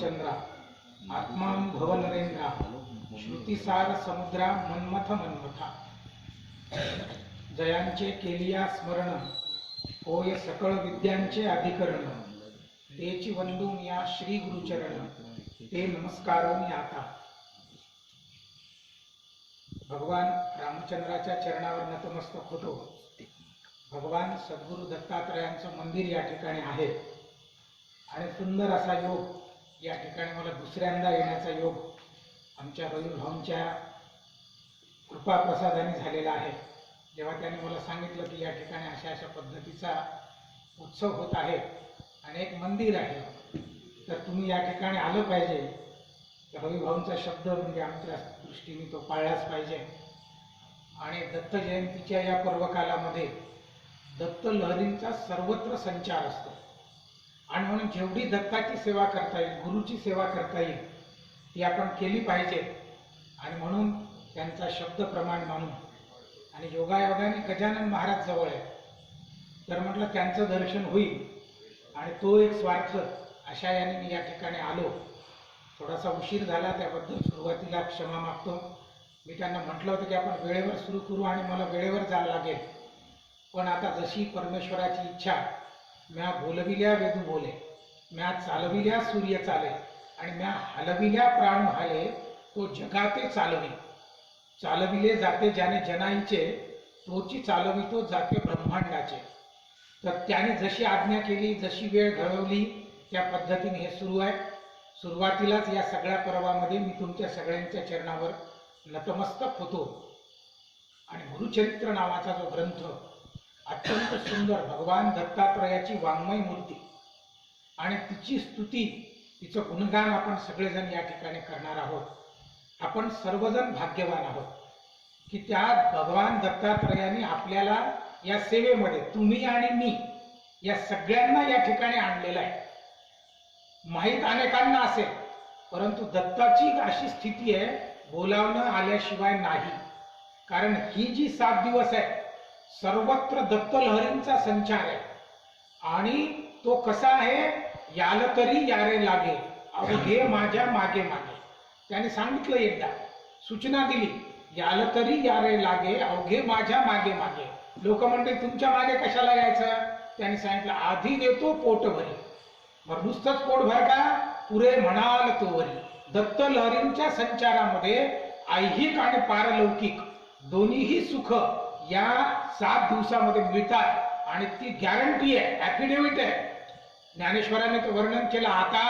रामचंद्रा आत्मान भव नरेंद्रा श्रुतिसार समुद्रा मन्मथ मन्मथा जयांचे केलिया स्मरण होय सकळ विद्यांचे अधिकरण तेची वंदून या श्री गुरुचरण ते नमस्कारोनी आता। भगवान रामचंद्राच्या चरणावर नतमस्तक होतो। भगवान सद्गुरु दत्तात्रयांचं मंदिर या ठिकाणी आहे आणि सुंदर असा योग या ठिकाणी मला दुसऱ्यांदा येण्याचा योग आमच्या रविभाऊंच्या कृपा प्रसादाने झालेला आहे। जेव्हा त्यांनी मला सांगितलं की या ठिकाणी अशा अशा पद्धतीचा उत्सव होत आहे आणि एक मंदिर आहे, तर तुम्ही या ठिकाणी आलं पाहिजे। रविभाऊंचा शब्द म्हणजे आमच्या दृष्टीने तो पाळलाच पाहिजे। आणि दत्त जयंतीच्या या पर्वकालामध्ये दत्त लहरींचा सर्वत्र संचार असतो आणि म्हणून जेवढी दत्ताची सेवा करता येईल, गुरुची सेवा करता येईल ती आपण केली पाहिजे। आणि म्हणून त्यांचा शब्द प्रमाण मानून आणि योगायोगाने गजानन महाराज जवळ आहे, तर म्हटलं त्यांचं दर्शन होईल आणि तो एक स्वार्थ अशा याने मी या ठिकाणी आलो। थोडासा उशीर झाला त्याबद्दल सुरुवातीला क्षमा मागतो। मी त्यांना म्हटलं होतं की आपण वेळेवर सुरू करू आणि मला वेळेवर जायला लागेल, पण आता जशी परमेश्वराची इच्छा, म्या बोलविल्या वेदू बोले, म्या चालविल्या सूर्य चाले आणि म्या हलविल्या प्राण हाले, तो जगाते चालवी। चालविले जाते ज्याने जनाईचे, तोची चालवितो जाते ब्रह्मांडाचे। तर त्याने जशी आज्ञा केली, जशी वेळ घडवली, त्या पद्धतीने हे सुरू आहे। सुरुवातीलाच या सगळ्या पर्वामध्ये मी तुमच्या सगळ्यांच्या चरणावर नतमस्तक होतो आणि गुरुचरित्र नावाचा जो ग्रंथ अत्यंत सुंदर, भगवान दत्तात्रयाची वाङ्मय मूर्ती आणि तिची स्तुती, तिचं गुणगान आपण सगळेजण या ठिकाणी करणार आहोत। आपण सर्वजण भाग्यवान आहोत की त्या भगवान दत्तात्रयाने आपल्याला या सेवेमध्ये, तुम्ही आणि मी या सगळ्यांना या ठिकाणी आणलेलं आहे। माहीत अनेकांना असेल, परंतु दत्ताची अशी स्थिती आहे, बोलावणं आल्याशिवाय नाही। कारण ही जी 7 दिवस आहे सर्वत्र दत्त लहरींचा संचार आहे आणि तो कसा आहे, याल तरी यारे लागे अवघे माझ्या मागे मागे। त्याने सांगितलं, एकदा सूचना दिली, याल तरी यारे लागे अवघे माझ्या मागे मागे। लोक म्हणते तुमच्या मागे कशाला यायचं? त्याने सांगितलं, आधी देतो पोट भरी, मग नुसतंच पोट भर का, पुरे म्हणाल तोवरी। दत्त लहरींच्या संचारामध्ये ऐहिक आणि पारलौकिक दोन्हीही सुख या 7 दिवसामध्ये मिळतात आणि ती गॅरंटी आहे, ॲफिडेव्हिट आहे। ज्ञानेश्वराने तो वर्णन केलं, आता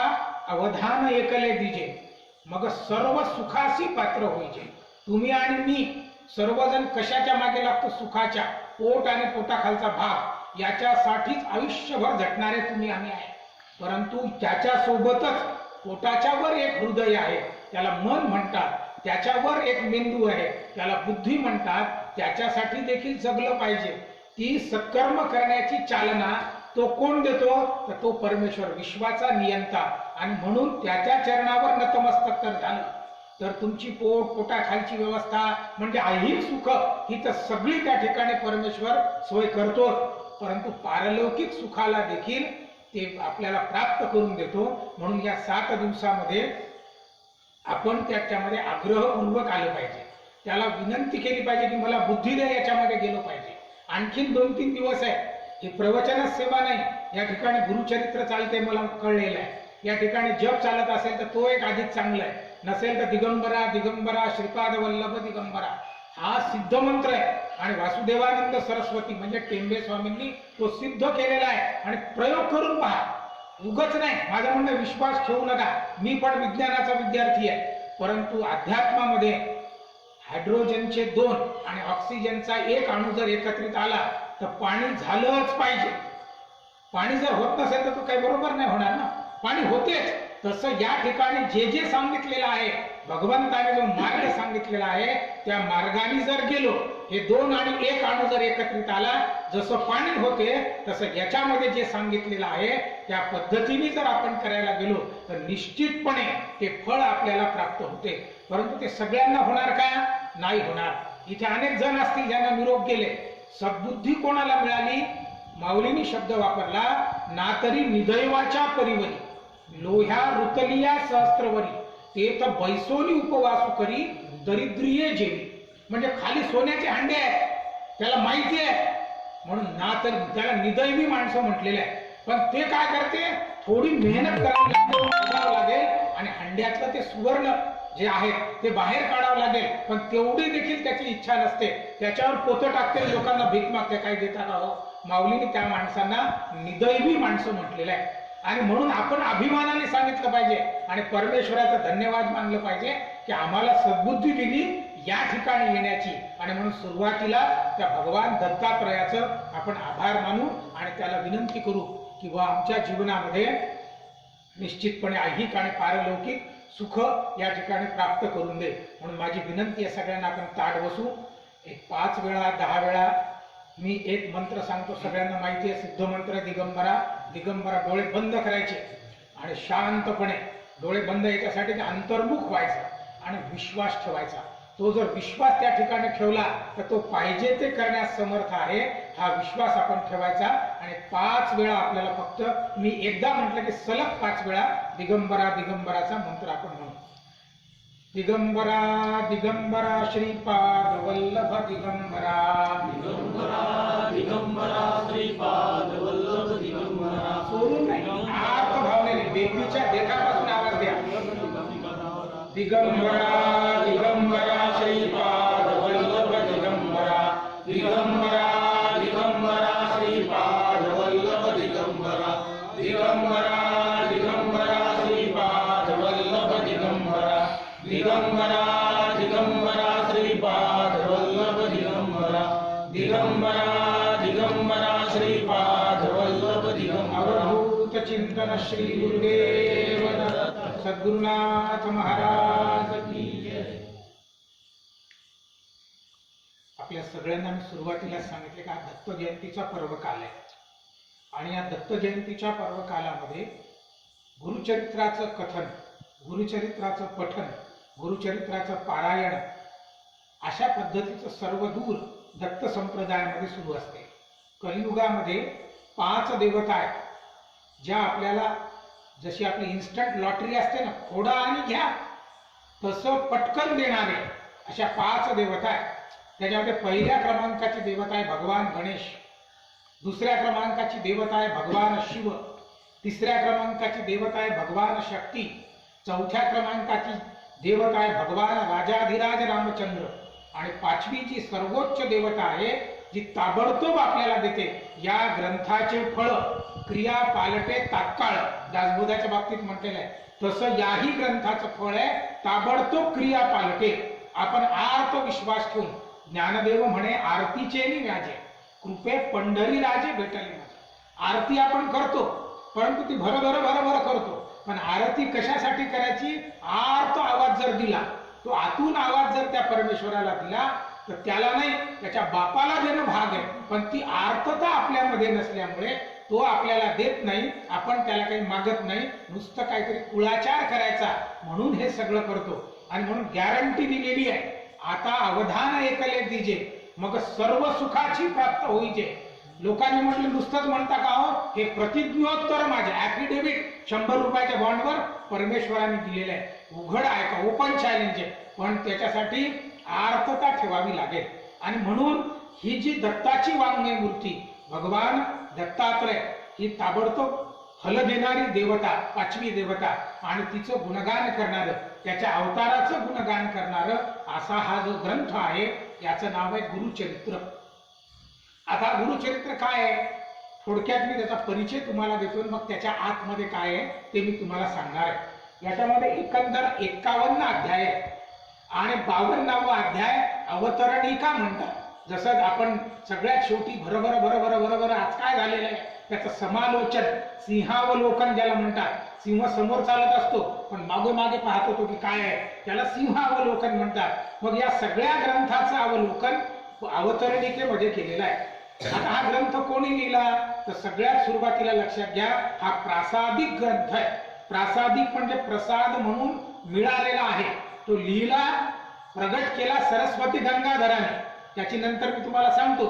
अवधान एकले दिजे मग सर्व सुखासी पात्र होईजे। तुम्ही आणि मी सर्वजण कशाच्या मागे लागतो? सुखाच्या। पोट आणि पोटाखालचा भाग याच्यासाठीच आयुष्यभर झटणारे तुम्ही आम्ही आहे। परंतु त्याच्यासोबतच पोटाच्यावर एक हृदय आहे, त्याला मन म्हणतात, त्याच्यावर एक मेंदू आहे, त्याला बुद्धी म्हणतात, त्याच्यासाठी देखील जगलं पाहिजे। ती सत्कर्म करण्याची चालना तो कोण देतो? तर तो परमेश्वर, विश्वाचा नियंता। आणि म्हणून त्याच्या चरणावर नतमस्तक तर झालं तर तुमची पोटाखालची व्यवस्था म्हणजे ऐहिक सुख ही तर सगळी त्या ठिकाणी परमेश्वर सोय करतो, परंतु पारलौकिक सुखाला देखील ते आपल्याला प्राप्त करून देतो। म्हणून या 7 दिवसामध्ये आपण त्याच्यामध्ये आग्रहपूर्वक आलं पाहिजे, त्याला विनंती केली पाहिजे की मला बुद्धी दे, याच्यामध्ये गेलो पाहिजे। आणखीन 2-3 दिवस आहे, ही प्रवचनच सेवा नाही, या ठिकाणी गुरुचरित्र चालते, मला कळलेलं आहे। या ठिकाणी जप चालत असेल तर तो एक अधिक चांगला आहे, नसेल तर दिगंबरा दिगंबरा श्रीपाद वल्लभ दिगंबरा हा सिद्ध मंत्र आहे आणि वासुदेवानंद सरस्वती म्हणजे टेंबे स्वामींनी तो सिद्ध केलेला आहे। आणि प्रयोग करून पहा, उगच नाही। माझं म्हणणं, विश्वास ठेवू नका, मी पण विज्ञानाचा विद्यार्थी आहे, परंतु अध्यात्मामध्ये हायड्रोजनचे 2 आणि ऑक्सिजनचा 1 अणू जर एकत्रित आला तर पाणी झालंच पाहिजे। पाणी जर होत नसेल तर तो काही बरोबर नाही होणार ना, पाणी होतेच। तसं या ठिकाणी जे जे सांगितलेलं आहे, भगवंताने जो मार्ग सांगितलेला आहे, त्या मार्गाने जर गेलो, हे 2 आणि 1 अणू जर एकत्रित आला, जसं पाणी होते तसं याच्यामध्ये जे सांगितलेलं आहे त्या पद्धतीने जर आपण करायला गेलो तर निश्चितपणे ते फळ आपल्याला प्राप्त होते। परंतु ते सगळ्यांना होणार का? नाही होणार। इथे अनेक जण असतील ज्यांना निरोप गेले, सद्बुद्धी कोणाला मिळाली? माऊलींनी शब्द वापरला, ना तरी निदैवाच्या परिवरी। लोह्या रुतलिया सहस्त्रवरी तेथ बैसोनी उपवासू करी दरिद्रिये जेवी. म्हणजे खाली सोन्याचे हांडे आहेत, त्याला माहिती आहे म्हणून ना तर त्याला निदैवी माणसं म्हटलेले आहे. पण ते काय करते, थोडी मेहनत करावी लागेल आणि हंड्यातलं ते सुवर्ण जे आहे ते बाहेर काढावं लागेल. पण तेवढी देखील त्याची इच्छा नसते. त्याच्यावर पोतं टाकते, लोकांना भीक मागते, काही देता का हो. माऊलीने त्या माणसांना निदैवी माणसं म्हटलेलं आहे. आणि म्हणून आपण अभिमानाने सांगितलं पाहिजे आणि परमेश्वराचा धन्यवाद मानलं पाहिजे की आम्हाला सद्बुद्धी दिली या ठिकाणी येण्याची. आणि म्हणून सुरुवातीला त्या भगवान दत्तात्रयाचं आपण आभार मानू आणि त्याला विनंती करू की बा आमच्या जीवनामध्ये निश्चितपणे ऐहिक आणि पारलौकिक सुख या ठिकाणी प्राप्त करून दे. म्हणून माझी विनंती आहे सगळ्यांना, आपण ताट बसू. एक 5 वेळा 10 वेळा मी एक मंत्र सांगतो, सगळ्यांना माहिती आहे सिद्ध मंत्र. दिगंबरा दिगंबरा. डोळे बंद करायचे आणि शांतपणे डोळे बंद, याच्यासाठी अंतर्मुख व्हायचं आणि विश्वास ठेवायचा. तो जर विश्वास त्या ठिकाणी ठेवला तर तो पाहिजे ते करण्यास समर्थ आहे, हा विश्वास आपण ठेवायचा. आणि 5 वेळा आपल्याला, फक्त मी एकदा म्हटलं की सलग 5 वेळा दिगंबरा दिगंबराचा मंत्र आपण म्हणू. दिगंबरा दिगंबरा श्रीपाद वल्लभ दिगंबरा. दिगंबरा दिगंबरा श्रीपाद वल्लभ दिगंबरा. सोडून नाही, आर्त भावनेने बेबीच्या देखापासून आवाज द्या. दिगंबरा दिगंबरा श्रीपाद वल्लभ दिगंबरा. दिगंबरा दिगंबरा श्रीपाद वल्लभ दिगंबरा. दिगंबरा दिगंबरा श्रीपाद वल्लभ दिगंबरा. दिगंबरा दिगंबरा श्रीपाद वल्लभ दिगंबरा. दिगंबरा दिगंबरा श्रीपाद वल्लभ दिगंबरा. अवधूत चिंतन श्री गुरुदेव सद्गुरुनाथ महाराज की जय. आपल्या सगळ्यांना मी सुरुवातीला सांगितले का दत्त जयंतीचा पर्व काल आहे आणि या दत्त जयंतीच्या पर्व कालामध्ये गुरुचरित्राचं कथन, गुरुचरित्राचं पठन, गुरुचरित्राचं पारायण अशा पद्धतीचं सर्व दूर दत्त संप्रदायामध्ये सुरू असते. कलियुगामध्ये 5 देवता आहेत ज्या आपल्याला, जशी आपली इन्स्टंट लॉटरी असते ना, फोडा आणि घ्या, तसं पटकन देणारे अशा 5 देवता आहेत. त्याच्यामध्ये पहिल्या क्रमांकाची देवता आहे भगवान गणेश, दुसऱ्या क्रमांकाची देवता आहे भगवान शिव, तिसऱ्या क्रमांकाची देवता आहे भगवान शक्ती, चौथ्या क्रमांकाची देवता आहे भगवान राजाधिराज रामचंद्र आणि 5वी जी सर्वोच्च देवता आहे जी ताबडतोब आपल्याला देते. या ग्रंथाचे फळ क्रिया पालटे तात्काळ, दासबोधाच्या बाबतीत म्हटलेलं आहे तसं याही ग्रंथाचं फळ आहे ताबडतोब क्रिया पालटे. आपण आर्त विश्वास ठेवून, ज्ञानदेव म्हणे आरतीचे नि व्याजे कृपे पंढरी राजे भेटले माझे. आरती आपण करतो परंतु ती भरभर करतो, पण आरती कशासाठी करायची, आर्त आवाज जर दिला, तो आतून आवाज जर त्या परमेश्वराला दिला तर त्याला नाही, त्याच्या बापाला देणं भाग आहे. पण ती आर्तता आपल्यामध्ये नसल्यामुळे तो आपल्याला देत नाही, आपण त्याला काही मागत नाही, नुसतं काहीतरी कुळाचार करायचा म्हणून हे सगळं करतो. आणि म्हणून गॅरंटी दिलेली आहे, आता अवधान एकले दिजे मग सर्व सुखाची प्राप्त होईजे. लोकांनी म्हटलं नुसतंच म्हणता का हो, हे प्रतिज्ञोत्तर माझे ॲफिडेव्हिट 100 रुपयाच्या बॉन्डवर परमेश्वराने दिलेलं आहे, उघड आहे का, ओपन चॅलेंज आहे. पण त्याच्यासाठी आर्तता ठेवावी लागेल. आणि म्हणून ही जी दत्ताची वाङ्मय मूर्ती भगवान दत्तात्रय ही ताबडतोब फल देणारी देवता, 5वी देवता, आणि तिचं गुणगान करणारं, त्याच्या अवताराचं गुणगान करणारं असा हा जो ग्रंथ आहे याचं नाव आहे गुरुचरित्र. आता गुरुचरित्र काय आहे, थोडक्यात मी त्याचा परिचय तुम्हाला देतो, मग त्याच्या आतमध्ये काय आहे ते मी तुम्हाला सांगणार आहे. याच्यामध्ये एकंदर 51 अध्याय आहे आणि 52वा अध्याय अवतरणिका म्हणतात. जसं आपण सगळ्यात शेवटी भरभर आज काय झालेलं आहे त्याचं समालोचन, सिंहावलोकन ज्याला म्हणतात. सिंह समोर चालत असतो पण मागे मागे पाहत होतो की काय आहे, त्याला सिंहावलोकन म्हणतात. मग या सगळ्या ग्रंथाचं अवलोकन अवतरणिकेमध्ये केलेलं आहे. आता हा ग्रंथ कोणी लिहिला तर सगळ्यात सुरुवातीला लक्षात घ्या, हा प्रासादिक ग्रंथ आहे. प्रासादिक म्हणजे प्रसाद म्हणून मिळालेला आहे. तो लिहिला, प्रगट केला सरस्वती गंगाधराने, त्याची नंतर मी तुम्हाला सांगतो.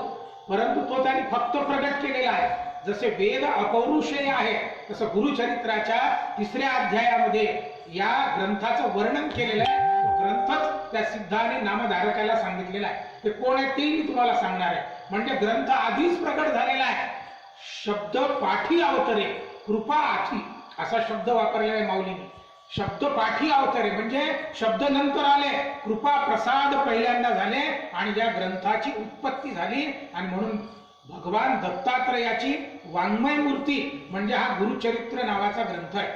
परंतु तो त्यांनी फक्त प्रगट केलेला आहे, जसे वेद अपौरुषेय आहे तसं गुरुचरित्राच्या 3ऱ्या अध्यायामध्ये या ग्रंथाचं वर्णन केलेलं आहे. ग्रंथच त्या सिद्ध आणि नामधारकाला सांगितलेला आहे. ते कोण आहे ते मी तुम्हाला सांगणार आहे. म्हणजे ग्रंथ आधीच प्रकट झालेला आहे. शब्द पाठी अवतरे कृपा आठी असा शब्द वापरलेला आहे माऊलीने. शब्द पाठी अवतरे म्हणजे शब्द नंतर आले, कृपा प्रसाद पहिल्यांदा झाले आणि या ग्रंथाची उत्पत्ती झाली. आणि म्हणून भगवान दत्तात्रयाची वाङ्मय मूर्ती म्हणजे हा गुरुचरित्र नावाचा ग्रंथ आहे.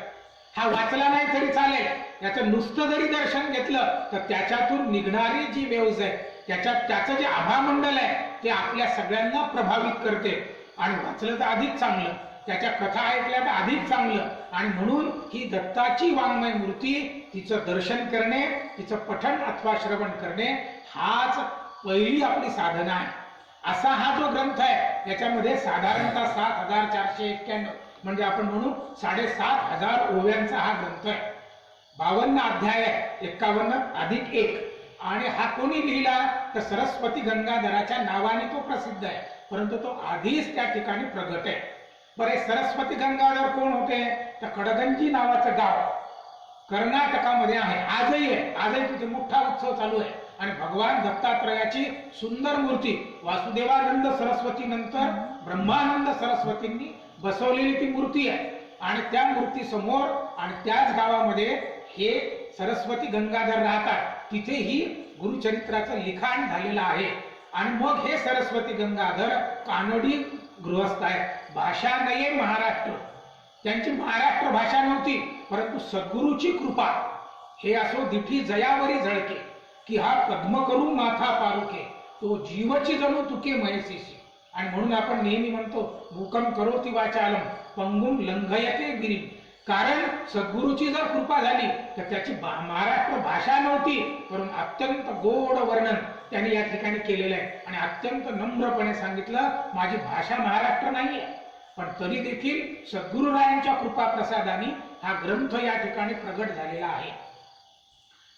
हा वाचला नाही तरी चालेल, याचं नुसतं जरी दर्शन घेतलं तर त्याच्यातून निघणारी जी वेव्ज आहे, त्याचं जे आभामंडल आहे ते आपल्या सगळ्यांना प्रभावित करते. आणि वाचलं तर अधिक चांगलं, त्याच्या कथा ऐकल्या तर अधिक चांगलं. आणि म्हणून ही दत्ताची वाङ्मय मूर्ती, तिचं दर्शन करणे, तिचं पठण अथवा श्रवण करणे हाच पहिली आपली साधना आहे. असा हा जो ग्रंथ आहे याच्यामध्ये साधारणतः 7491 म्हणजे आपण म्हणू 7500 ओव्यांचा हा ग्रंथ आहे. 52 अध्याय आहे, 51 अधिक 1. आणि हा कोणी लिहिला तर सरस्वती गंगाधराच्या नावाने तो प्रसिद्ध आहे, परंतु तो आधीच त्या ठिकाणी प्रगट आहे. बरे, सरस्वती गंगाधर कोण होते तर कडगंजी नावाचं गाव कर्नाटकामध्ये आहे. आजही तिथे मोठा उत्सव चालू आहे. आणि भगवान दत्तात्रयाची सुंदर मूर्ती वासुदेवानंद सरस्वती नंतर ब्रह्मानंद सरस्वतींनी बसवलेली ती मूर्ती आहे. आणि त्या मूर्ती समोर आणि त्याच गावामध्ये हे सरस्वती गंगाधर राहतात. तिथेही गुरुचरित्राचं लिखाण झालेलं आहे. आणि मग हे सरस्वती गंगाधर कानडी गृहस्थ आहे. भाषा नाहीये महाराष्ट्र, त्यांची महाराष्ट्र भाषा नव्हती, परंतु सद्गुरूची कृपा हे असो दिठी जयावरी झळके की हा पद्म करू माथा पारुके तो जीवची जणू तुके मयसेशी. आणि म्हणून आपण नेहमी म्हणतो भूकंप करोति वाचालम पंगुम लंघयते गिरी. कारण सद्गुरूची जर कृपा झाली तर त्याची महाराष्ट्र भाषा नव्हती, परंतु अत्यंत गोड वर्णन त्यांनी या ठिकाणी केलेलं आहे. आणि अत्यंत नम्रपणे सांगितलं माझी भाषा महाराष्ट्र नाहीये, पण तरी देखील सद्गुरुरायांच्या कृपा प्रसादाने हा ग्रंथ या ठिकाणी प्रगट झालेला आहे.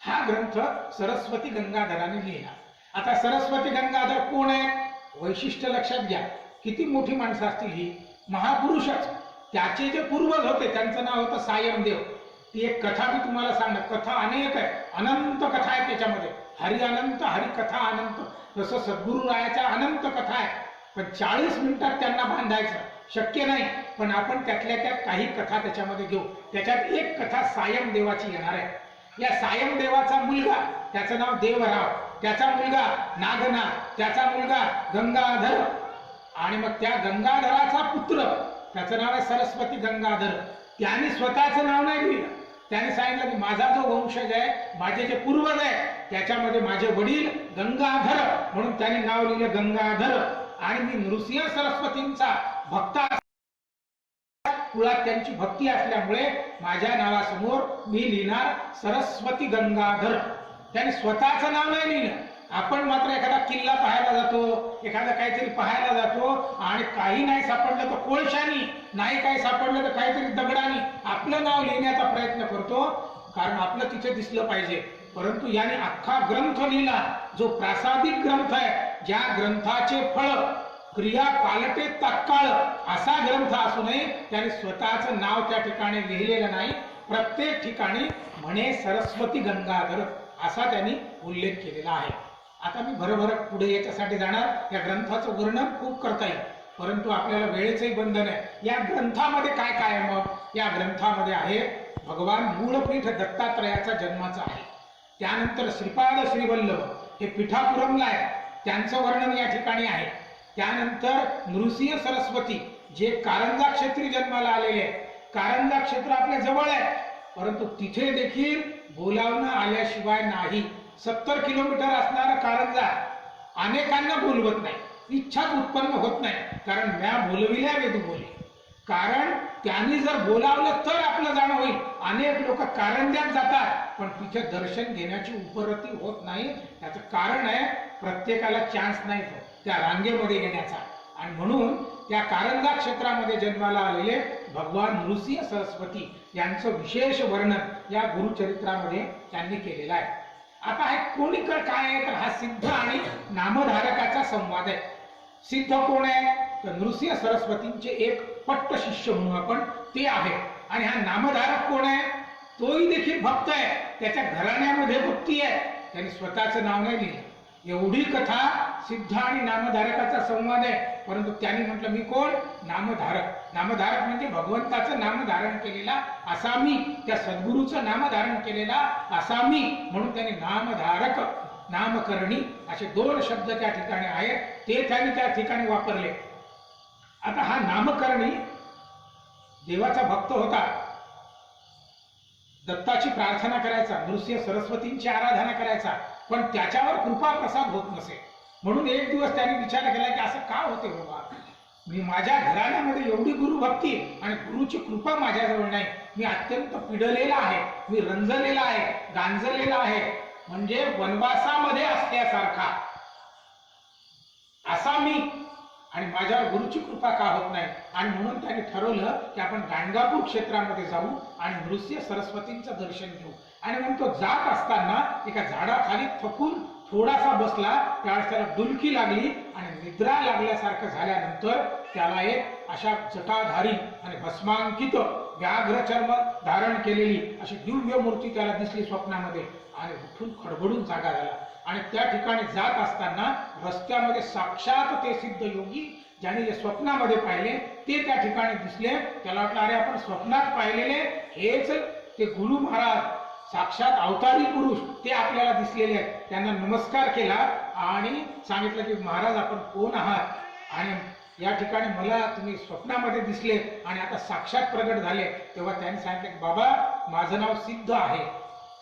हा ग्रंथ सरस्वती गंगाधराने लिहिला. आता सरस्वती गंगाधर कोण आहे, वैशिष्ट्य लक्षात घ्या. किती मोठी माणसं असतील ही, महापुरुषच. त्याचे जे पूर्वज होते त्यांचं नाव होतं सायमदेव. ती एक कथा मी तुम्हाला सांगणार. कथा अनेक आहे, अनंत कथा आहे त्याच्यामध्ये. हरी अनंत, हरिकथा अनंत. जसं सद्गुरुरायाच्या अनंत कथा आहे, पण 40 मिनिटात त्यांना बांधायचं शक्य नाही. पण आपण त्यातल्या त्यात काही कथा त्याच्यामध्ये घेऊ. त्याच्यात एक कथा सायमदेवाची येणार आहे. या सायमदेवाचा मुलगा, त्याचं नाव देवराव, त्याचा मुलगा नागनाथ, त्याचा मुलगा गंगाधर. आणि मग त्या गंगाधराचा पुत्र, त्याचं नाव आहे सरस्वती गंगाधर. त्याने स्वतःचं नाव नाही लिहिलं. त्याने सांगितलं की माझा जो वंशज आहे, माझे जे पूर्वज आहे, त्याच्यामध्ये माझे वडील गंगाधर, म्हणून त्याने नाव लिहिलं गंगाधर. आणि मी नृसिंह सरस्वतींचा भक्त, कुळात त्यांची भक्ती असल्यामुळे माझ्या नावासमोर मी लिहिणार सरस्वती गंगाधर. त्याने स्वतःचं नाव नाही लिहिलं. आपण मात्र एखादा किल्ला पाहायला जातो, एखादा काहीतरी पाहायला जातो आणि काही नाही सापडलं तर कोळशानी, नाही काही सापडलं तर काहीतरी दगडानी आपलं नाव लिहिण्याचा प्रयत्न करतो, कारण आपलं तिथे दिसलं पाहिजे. परंतु याने अख्खा ग्रंथ लिहिला, जो प्रासादिक ग्रंथ आहे, ज्या ग्रंथाचे फळ क्रिया पालटे तात्काळ असा ग्रंथ असूनही त्याने स्वतःचं नाव त्या ठिकाणी लिहिलेलं नाही. प्रत्येक ठिकाणी म्हणे सरस्वती गंगाधर असा त्यांनी उल्लेख केलेला आहे. आता मी भरभर पुढे याच्यासाठी जाणार. या ग्रंथाचं वर्णन खूप करता येईल, परंतु आपल्याला वेळेचंही बंधन आहे. या ग्रंथामध्ये काय काय आहे मग? या ग्रंथामध्ये आहे भगवान मूळपीठ दत्तात्रयाचा जन्माचा आहे. त्यानंतर श्रीपाद श्रीवल्लभ हे पीठापुरमला आहे, त्यांचं वर्णन या ठिकाणी आहे. त्यानंतर नृसिंह सरस्वती जे कारंजा क्षेत्री जन्माला आलेले आहेत. कारंजा क्षेत्र आपल्या जवळ आहे, परंतु तिथे देखील बोलावणं आल्याशिवाय नाही. 70 किलोमीटर असणारा कारंजा अनेकांना बोलवत नाही, इच्छाच उत्पन्न होत नाही. कारण म्या बोलविल्या वेदू बोले. कारण त्यांनी जर बोलावलं तर आपलं जाणं होईल. अनेक लोक कारंजात जातात, पण तिथे दर्शन घेण्याची उपरती होत नाही. त्याचं कारण आहे प्रत्येकाला चान्स नाही त्या रांगेमध्ये येण्याचा. आणि म्हणून त्या कारंजा क्षेत्रामध्ये जन्माला आलेले भगवान नृसिंह सरस्वती यांचं विशेष वर्णन या गुरुचरित्रामध्ये त्यांनी केलेलं आहे. आता हे कोणीकडे काय आहे तर हा सिद्ध आणि नामधारकाचा संवाद आहे. सिद्ध कोण आहे तर नृसिंह सरस्वतींचे एक पट्ट शिष्य म्हणू आपण, ते आहे. आणि हा नामधारक कोण आहे? तोही देखील भक्त आहे, त्याच्या घराण्यामध्ये भक्ती आहे, त्याने स्वतःचं नाव नाही लिहिलं. एवढी कथा सिद्ध आणि नामधारकाचा संवाद आहे. परंतु त्यांनी म्हटलं मी कोण? नामधारक. नामधारक म्हणजे भगवंताचं नाम धारण केलेला असा मी, त्या सद्गुरूचं नाम धारण केलेला असा मी, म्हणून त्याने नामधारक, नामकरणी असे 2 शब्द त्या ठिकाणी आहेत, ते त्यांनी त्या ठिकाणी वापरले. आता हा नामकरणी देवाचा भक्त होता, दत्ताची प्रार्थना करायचा, नृसिंह सरस्वतींची आराधना करायचा, पण त्याच्यावर कृपा प्रसाद होत नसे. म्हणून एक दिवस त्याने विचार केला की असं का होते बाबा, मी माझ्या घराण्यामध्ये एवढी गुरुभक्ती आणि गुरुची कृपा माझ्याजवळ नाही, मी अत्यंत पिडलेला आहे, मी रंजलेला आहे, गांजलेला आहे, म्हणजे वनवासामध्ये असल्यासारखा असा मी, आणि माझ्यावर गुरुची कृपा का होत नाही. आणि म्हणून त्याने ठरवलं की आपण गाणगापूर क्षेत्रामध्ये जाऊ आणि नृसिंह सरस्वतींचं दर्शन घेऊ. आणि म्हणून तो जात असताना एका झाडाखाली थकून थोडासा बसला, त्यावेळेस त्याला डुलकी लागली आणि निद्रा लागल्यासारखं झाल्यानंतर त्याला एक अशा जटाधारी आणि भस्मांकित व्याघ्रचर्म धारण केलेली अशी दिव्य मूर्ती त्याला दिसली स्वप्नामध्ये, आणि उठून खडबडून जागा झाला. आणि त्या ठिकाणी जात असताना रस्त्यामध्ये साक्षात ते सिद्ध योगी ज्यांनी जे स्वप्नामध्ये पाहिले ते त्या ठिकाणी दिसले. त्याला वाटलं अरे आपण स्वप्नात पाहिलेले हेच ते गुरु महाराज, साक्षात अवतारी पुरुष ते आपल्याला दिसलेले आहेत. त्यांना नमस्कार केला आणि सांगितलं की महाराज आपण कोण आहात, आणि या ठिकाणी मला तुम्ही स्वप्नामध्ये दिसले आणि आता साक्षात प्रगट झाले. तेव्हा त्यांनी सांगितलं की बाबा माझं नाव सिद्ध आहे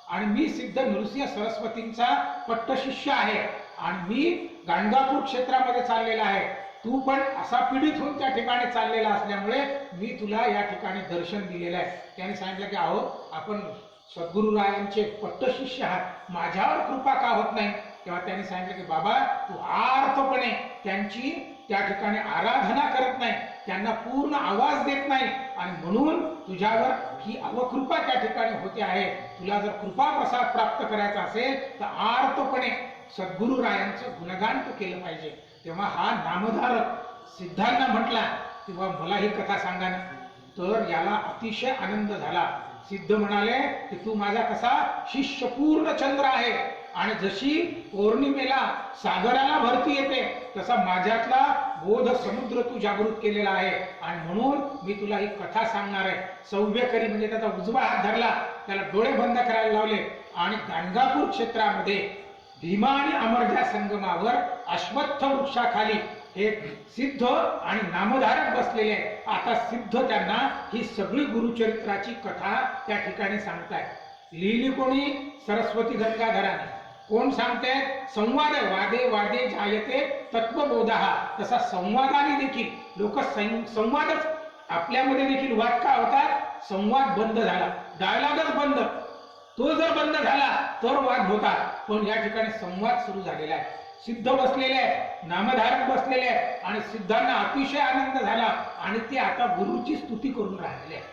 आणि मी सिद्ध नृसिंह सरस्वतींचा पट्टशिष्य आहे आणि मी गाणगापूर क्षेत्रामध्ये चाललेला आहे. तू पण असा पीडित होऊन त्या ठिकाणी चाललेला असल्यामुळे मी तुला या ठिकाणी दर्शन दिलेलं आहे. त्याने सांगितलं की अहो आपण सद्गुरुरायांचे पट्टशिष्य आहात, माझ्यावर कृपा का होत नाही. तेव्हा त्यांनी सांगितलं की बाबा तू आर्थपणे त्यांची त्या ठिकाणी आराधना करत नाही, त्यांना पूर्ण आवाज देत नाही, आणि म्हणून तुझ्यावर ही अवकृपा त्या ठिकाणी होते आहे. तुला जर कृपा प्रसाद प्राप्त करायचा असेल तर आर्थपणे सद्गुरुरायांचं गुणगान तू केलं पाहिजे. तेव्हा हा नामधारक सिद्धांना म्हटला तेव्हा मला ही कथा सांगा ना. तर याला अतिशय आनंद झाला. सिद्ध म्हणाले की तू माझा कसा शिष्य पूर्ण चंद्र आहे, आणि जशी पौर्णिमेला सागराला भरती येते तसा माझ्यातला बोध समुद्र तू जागृत केलेला आहे, आणि म्हणून मी तुला ही कथा सांगणार आहे. सौव्यकरी म्हणजे त्याचा उजवा हात धरला, त्याला डोळे बंद करायला लावले, आणि गाणगापूर क्षेत्रामध्ये भीमा आणि अमरजा संगमावर अश्वत्थ वृक्षाखाली एक सिद्ध आणि नामधारक बसलेले आहे. आता सिद्ध त्यांना ही सगळी गुरुचरित्राची कथा त्या ठिकाणी सांगतायत. लिहिली कोणी? सरस्वती गंगाधराने. कोण सांगते? संवाद. वादे वादे जायते तत्वबोधः. तसा संवादाने देखील लोक संवादच, आपल्यामध्ये देखील वाद का होतात? संवाद बंद झाला, डायलॉगच बंद. तो जर बंद झाला तर वाद होतात, पण या ठिकाणी संवाद सुरू झालेला आहे. सिद्ध बसलेले आहे, नामधारक बसलेले आहे, आणि सिद्धांना अतिशय आनंद झाला आणि ते आता गुरुची स्तुती करून राहिलेले आहे.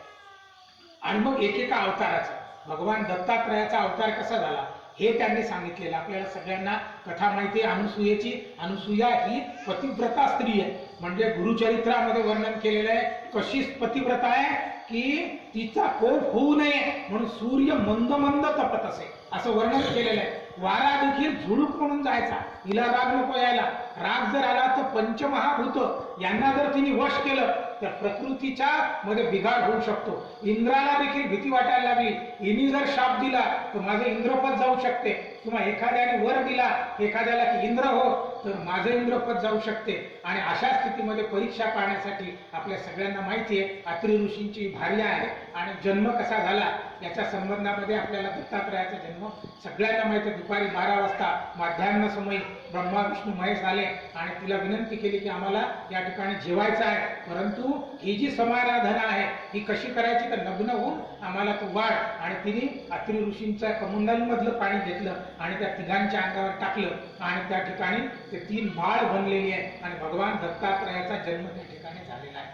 आणि मग एकेका अवताराचा, भगवान दत्तात्रयाचा अवतार कसा झाला हे त्यांनी सांगितलेलं. आपल्याला सगळ्यांना कथा माहिती आहे अनुसूयेची. अनुसूया ही पतिव्रता स्त्री आहे, म्हणजे गुरुचरित्रामध्ये वर्णन केलेलं आहे. कशी पतिव्रता आहे की तिचा कोप होऊ नये म्हणून सूर्य मंद मंद तपत असे, असं वर्णन केलेलं आहे. वारा देखील झुडूप म्हणून जायचा, हिला राग नको यायला. राग जर आला तर पंचमहाभूत यांना जर तिने वश केलं तर प्रकृतीच्या मध्ये बिघाड होऊ शकतो. इंद्राला देखील भीती वाटायला लागली, हिने जर शाप दिला तर माझं इंद्रपद जाऊ शकते, किंवा एखाद्याने वर दिला एखाद्याला की इंद्र हो तर माझं इंद्रपद जाऊ शकते. आणि अशा स्थितीमध्ये परीक्षा पाहण्यासाठी आपल्या सगळ्यांना माहिती आहे अत्रि ऋषींची भार्या आहे, आणि जन्म कसा झाला याच्या संबंधामध्ये आपल्याला दत्तात्रयाचा जन्म सगळ्यांना माहिती आहे. दुपारी 12 वाजता माध्यान्ह समयी ब्रह्मा विष्णू महेश आले आणि तिला विनंती केली की आम्हाला या ठिकाणी जेवायचं आहे, परंतु ही जी समाराधना आहे ही कशी करायची तर नग्न होऊन आम्हाला तू वाढ. आणि तिने अत्रि ऋषींच्या कमंडलमधलं पाणी घेतलं आणि त्या तिघांच्या अंगावर टाकलं आणि त्या ठिकाणी ते 3 बाळ बनलेली आहे आणि भगवान दत्तात्रयाचा जन्म त्या ठिकाणी झालेला आहे.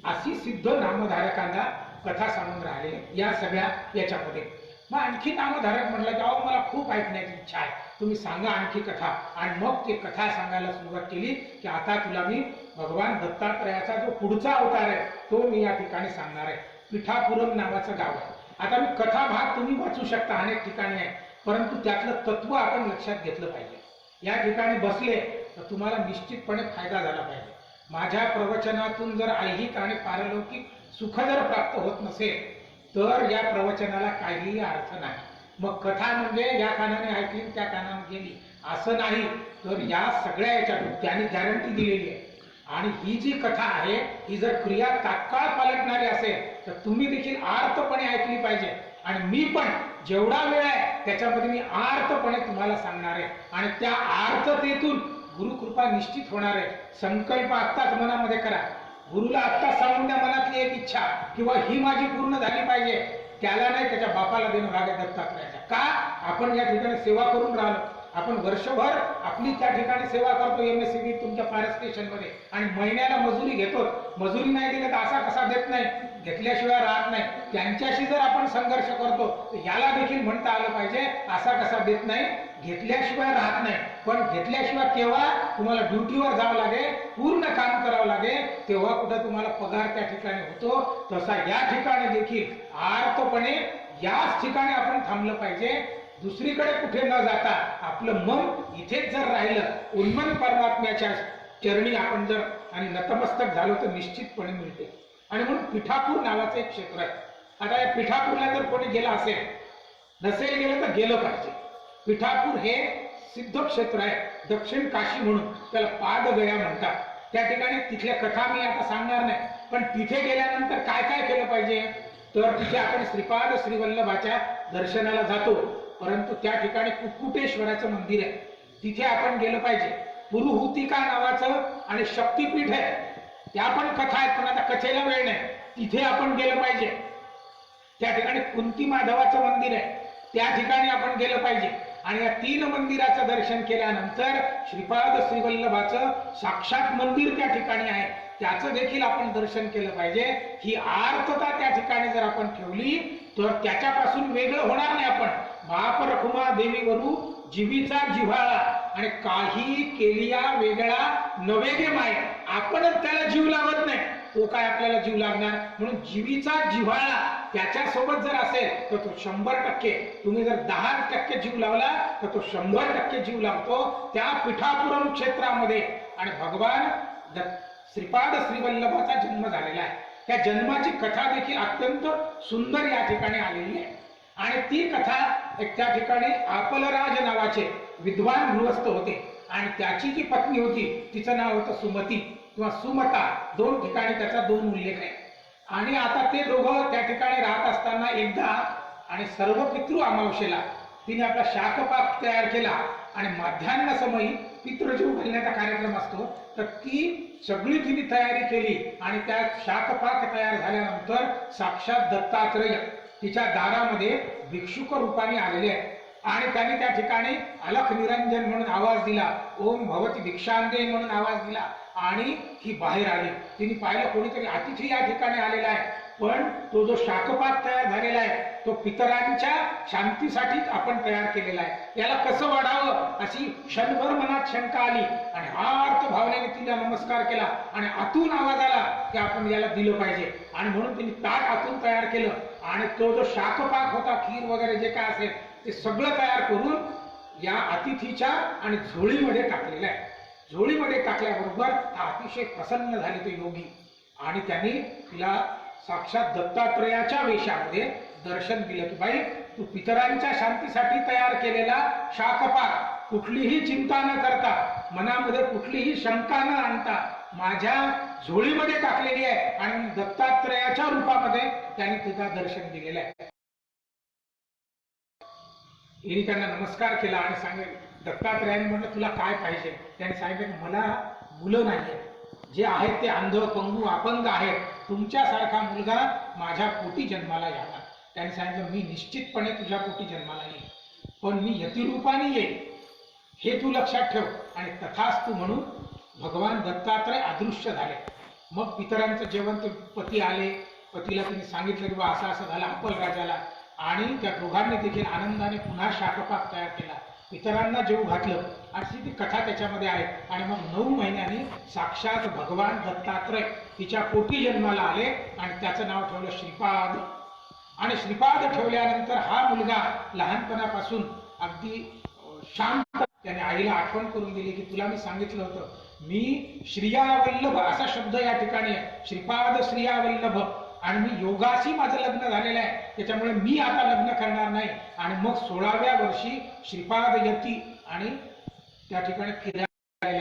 अशी सिद्ध नामधारकांना कथा सांगून राहिले या सगळ्या याच्यामध्ये. मग आणखी नामधारक म्हटलं की अहो मला खूप ऐकण्याची इच्छा आहे, तुम्ही सांगा आणखी कथा. आणि मग ते कथा सांगायला सुरुवात केली की आता तुला मी भगवान दत्तात्रयाचा जो पुढचा अवतार आहे तो मी या ठिकाणी सांगणार आहे. पिठापुरम नावाचं गाव आहे. आता मी कथा भाग तुम्ही वाचू शकता, अनेक ठिकाणी आहे, परंतु त्यातलं तत्व आपण लक्षात घेतलं पाहिजे. या ठिकाणी बसले तर तुम्हाला निश्चितपणे फायदा झाला पाहिजे. माझ्या प्रवचनातून जर ऐहिक आणि पारलौकिक सुख जर प्राप्त होत नसेल तर या प्रवचनाला काहीही अर्थ नाही. मग कथा म्हणजे या कानाने ऐकली त्या कानाने गेली असं नाही, तर या सगळ्या याच्यातून त्यांनी गॅरंटी दिलेली आहे. आणि ही जी कथा आहे ही जर क्रिया तात्काळ पालटणारी असेल तर तुम्ही देखील आर्तपणे ऐकली पाहिजे. आणि मी पण जेवढा वेळ आहे त्याच्यामध्ये मी आर्तपणे तुम्हाला सांगणार आहे. आणि त्या आर्ततेतून गुरुकृपा निश्चित होणार आहे. संकल्प आत्ताच मनामध्ये करा. गुरुला आत्ता सांगून द्या मनातली एक इच्छा किंवा ही माझी पूर्ण झाली पाहिजे. त्याला नाही, त्याच्या बापाला देणं भाग आहे दत्तात्रयाच्या. का? आपण या ठिकाणी सेवा करून राहिलो. आपण वर्षभर आपली त्या ठिकाणी सेवा करतो MSCB तुमच्या फायर स्टेशन मध्ये, आणि महिन्याला मजुरी घेतो. मजुरी नाही दिली तर असा कसा देत नाही, घेतल्याशिवाय राहत नाही. त्यांच्याशी जर आपण संघर्ष करतो तर याला देखील म्हणता आलं पाहिजे असा कसा देत नाही, घेतल्याशिवाय राहत नाही. पण घेतल्याशिवाय केव्हा तुम्हाला ड्युटीवर जावं लागेल, पूर्ण काम करावं लागेल, तेव्हा कुठं तुम्हाला पगार त्या ठिकाणी होतो. तसा या ठिकाणी देखील आर्तपणे याच ठिकाणी आपण थांबलं पाहिजे. दुसरीकडे कुठे न जाता आपलं मन इथेच जर राहिलं, उन्मन परमात्म्याच्या चरणी आपण जर आणि नतमस्तक झालो तर निश्चितपणे मिळते. आणि म्हणून पिठापूर नावाचं एक क्षेत्र आहे. आता या पिठापूरला जर कोणी गेला असेल, नसेल गेलं तर गेलं पाहिजे. पिठापूर हे सिद्ध क्षेत्र आहे, दक्षिण काशी म्हणून त्याला पादगया म्हणतात. त्या ठिकाणी तिथल्या कथा मी आता सांगणार नाही, पण तिथे गेल्यानंतर काय काय केलं पाहिजे तर तिथे आपण श्रीपाद श्रीवल्लभाच्या दर्शनाला जातो, परंतु त्या ठिकाणी कुक्कुटेश्वराचं मंदिर आहे, तिथे आपण गेलं पाहिजे. पुरुहुतिका नावाचं आणि शक्तिपीठ आहे, त्या पण कथा आहेत, पण आता कथेला वेळ नाही, तिथे आपण गेलं पाहिजे. त्या ठिकाणी कुंती माधवाचं मंदिर आहे, त्या ठिकाणी आपण गेलं पाहिजे. आणि या 3 मंदिराचं दर्शन केल्यानंतर श्रीपाद श्रीवल्लभाचं साक्षात मंदिर त्या ठिकाणी आहे, त्याचं देखील आपण दर्शन केलं पाहिजे. ही आर्तता त्या ठिकाणी जर आपण ठेवली तर त्याच्यापासून वेगळं होणार नाही आपण. बाप रखुमा देवीवरू जीवीचा जिव्हाळा, आणि काही केलिया वेगळा नवेगे माय, आपणच त्याला जीव लावत नाही, तो काय आपल्याला जीव लागणार. म्हणून जीवीचा जिव्हाळा त्याच्यासोबत जर असेल तर तो 100%, तुम्ही जर 10% जीव लावला तर तो 100% जीव लावतो त्या पिठापुरम क्षेत्रामध्ये. आणि भगवान श्रीपाद श्रीवल्लभाचा जन्म झालेला आहे. त्या जन्माची कथा देखील अत्यंत सुंदर या ठिकाणी आलेली आहे. आणि ती कथा एक त्या ठिकाणी आपलराज नावाचे विद्वान गृहस्थ होते, आणि त्याची जी पत्नी होती तिचं नाव होतं सुमती किंवा सुमता. 2 ठिकाणी त्याचा 2 उल्लेख आहे. आणि आता ते दोघं त्या ठिकाणी राहत असताना एकदा आणि सर्व पितृ अमावस्येला तिने आपला शाकपाक तयार केला, आणि माध्यान्ह समयी पितृजीव घालण्याचा कार्यक्रम असतो, तर ती सगळी तिने तयारी केली. आणि त्या शाकपाक तयार झाल्यानंतर साक्षात दत्तात्रय तिच्या दारामध्ये भिक्षुक रूपाने आलेले आहेत. आणि त्यांनी त्या ठिकाणी अलख निरंजन म्हणून आवाज दिला, ओम भवती भिक्षांदे म्हणून आवाज दिला, आणि ही बाहेर आली. तिने पाहिलं कोणीतरी अतिथी या ठिकाणी आलेला आहे, पण तो जो शाकपाक तयार झालेला आहे तो पितरांच्या शांतीसाठीच आपण तयार केलेला आहे, याला कसं वाढावं अशी क्षणभर मनात शंका आली. आणि आर्त भावनेने तिला नमस्कार केला, आणि आतून आवाज आला की आपण याला दिलं पाहिजे. आणि म्हणून तिने ताट आतून तयार केलं, आणि तो जो शाकपाक होता, खीर वगैरे जे काय असेल ते सगळं तयार करून या अतिथीच्या आणि झोळीमध्ये टाकलेलं आहे. झोळीमध्ये टाकल्याबरोबर अतिशय प्रसन्न झाले ते योगी, आणि त्यांनी तिला साक्षात दत्तात्रयाच्या वेशामध्ये दर्शन दिलं की बाई, तू पितरांच्या शांतीसाठी तयार केलेला शाकपाक कुठलीही चिंता न करता, मनामध्ये कुठलीही शंका न आणता माझ्या झोळीमध्ये टाकलेली आहे, आणि दत्तात्रयाच्या रूपामध्ये त्यांनी तिला दर्शन दिलेलं आहे. हिने त्यांना नमस्कार केला आणि सांगितलं, दत्तात्रयाने म्हटलं तुला काय पाहिजे. त्याने सांगितलं मला मुलं नाहीये, जे आहेत ते अंध पंगू अपंग आहेत, तुमच्यासारखा मुलगा माझ्या पोटी जन्माला यावा. त्याने सांगितलं मी निश्चितपणे तुझ्या पोटी जन्माला येईल, पण मी यतिरूपाने येईल हे तू लक्षात ठेव. आणि तथास्तु म्हणून भगवान दत्तात्रय अदृश्य झाले. मग पितरांचं जेवण, ते पती आले, पतीला तिने सांगितलं की बा असं असं झालं अपल राजाला, आणि त्या दोघांनी देखील आनंदाने पुन्हा शाकपाक तयार केला. पितरांना जेव घातलं अशी ती कथा त्याच्यामध्ये आहे. आणि मग 9 महिन्यांनी साक्षात भगवान दत्तात्रय तिच्या पोटी जन्माला आले आणि त्याचं नाव ठेवलं श्रीपाद. आणि श्रीपाद ठेवल्यानंतर हा मुलगा लहानपणापासून अगदी शांत. त्याने आईला आठवण करून दिली की तुला मी सांगितलं होतं मी श्रियावल्लभ असा शब्द या ठिकाणी आहे, श्रीपाद श्रियावल्लभ, आणि मी योगाशी माझं लग्न झालेलं आहे, त्याच्यामुळे मी आता लग्न करणार नाही. आणि मग 16व्या वर्षी श्रीपाद यती आणि त्या ठिकाणी फिरायला